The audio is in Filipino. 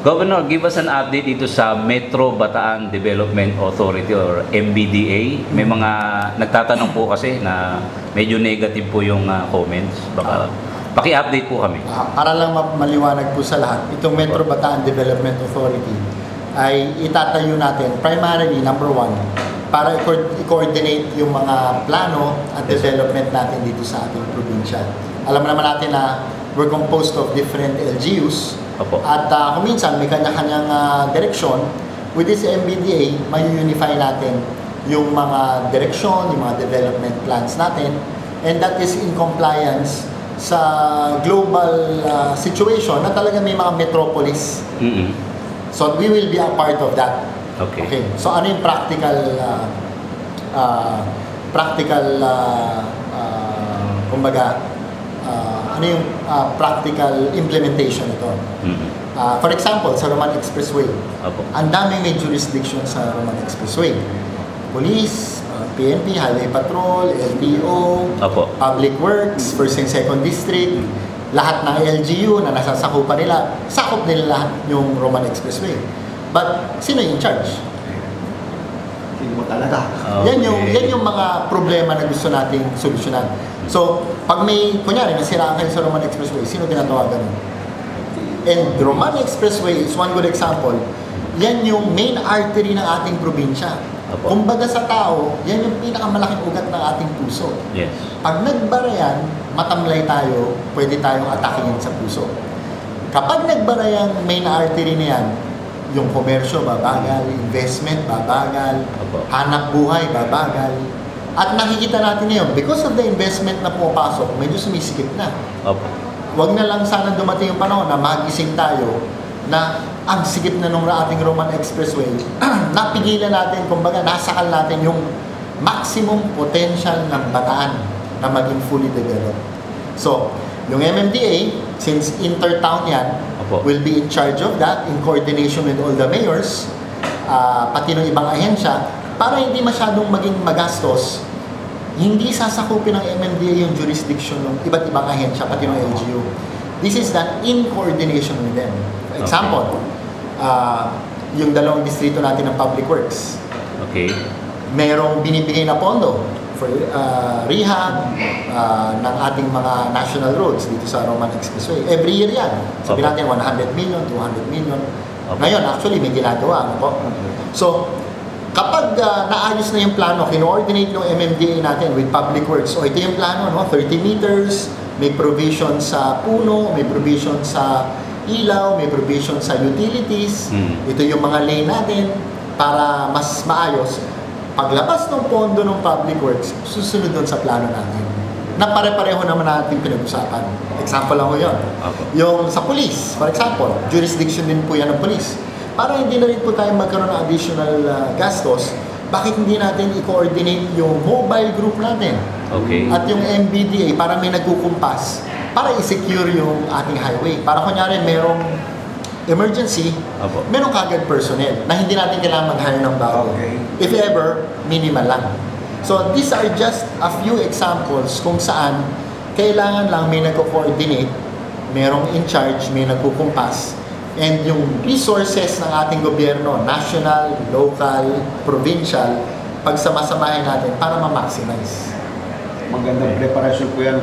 Governor, give us an update dito sa Metro Bataan Development Authority or MBDA. May mga nagtatanong po kasi na medyo negative po yung comments. Baka paki-update po kami. Para lang maliwanag po sa lahat, itong Metro Bataan Development Authority ay itatayo natin primarily, number one, para i-coordinate yung mga plano at development natin dito sa ating probinsya. Alam naman natin na we're composed of different LGUs. Opo. At kung minsan may kanya-kanyang direksyon, with this MBDA, may-unify natin yung mga direksyon, yung mga development plans natin, and that is in compliance sa global situation na talaga may mga metropolis. So we will be a part of that. Okay. So ano yung practical ano yung practical implementation ito? For example, sa Roman Expressway, ang daming may jurisdiction sa Roman Expressway. Police, PNP, Highway Patrol, LTO, Public Works, First and Second District, lahat ng LGU na nasasakupan nila, sakop nila lahat yung Roman Expressway. But sino in charge? Hindi mo talaga. Yan yung mga problema na gusto nating solusyonan. So, pag may, kunyari, nasiraan kayo sa Roman Expressway, sino tinatawagan? And Roman Expressway is one good example. Yan yung main artery ng ating probinsya. Kumbaga sa tao, yan yung pinakamalaking ugat ng ating puso. Yes. Pag nagbara yan, matamlay tayo, pwede tayong atakihin sa puso. Kapag nagbara yung main artery na yan, yung komersyo babagal, investment babagal, hanap buhay babagal. At nakikita natin ngayon, because of the investment na pumapasok, medyo sumisikip na. Huwag na lang sana dumating yung panahon na magising tayo na ang sikip na nung ating Roman Expressway, napigilan natin, kumbaga nasakal natin yung maximum potential ng Bataan na maging fully developed. So, yung MMDA, since inter-town yan, will be in charge of that in coordination with all the mayors, pati ng ibang ahensya, para hindi masyadong maging magastos, hindi sasakupin ng MMDA yung jurisdiction ng iba't ibang ahensya, pati ng LGU. This is done in coordination with them. For example, yung dalawang distrito natin ng Public Works. Merong binibigay na pondo for rehab ng ating mga national roads dito sa Roman Expressway. Every year yan. Sabi natin 100 million, 200 million. Ngayon, actually, may ginagawa. So, kapag naayos na yung plano, kino-coordinate yung MMDA natin with Public Works. O ito yung plano, 30 meters, may provision sa puno, may provision sa ilaw, may provision sa utilities. Ito yung mga lane natin para mas maayos. Paglabas ng pondo ng Public Works, susunod doon sa plano natin. Na pare-pareho naman natin pinag-usapan. Example lang ko yun. Yung sa police, for example, jurisdiction din po yan ng police. Para hindi na rin po tayo magkaroon ng additional gastos, bakit hindi natin i-coordinate yung mobile group natin? At yung MBDA para may nagkukumpas para i-secure yung ating highway. Para kunyari merong emergency, meron kagad personnel na hindi natin kailangan mag-hire ng bago. If ever, minimal lang. So these are just a few examples kung saan kailangan lang may nagko-coordinate, merong in charge, may nagkukumpas, and yung resources ng ating gobyerno, national, local, provincial, pagsamasamahin natin para ma-maximize. Magandang preparasyon po yan.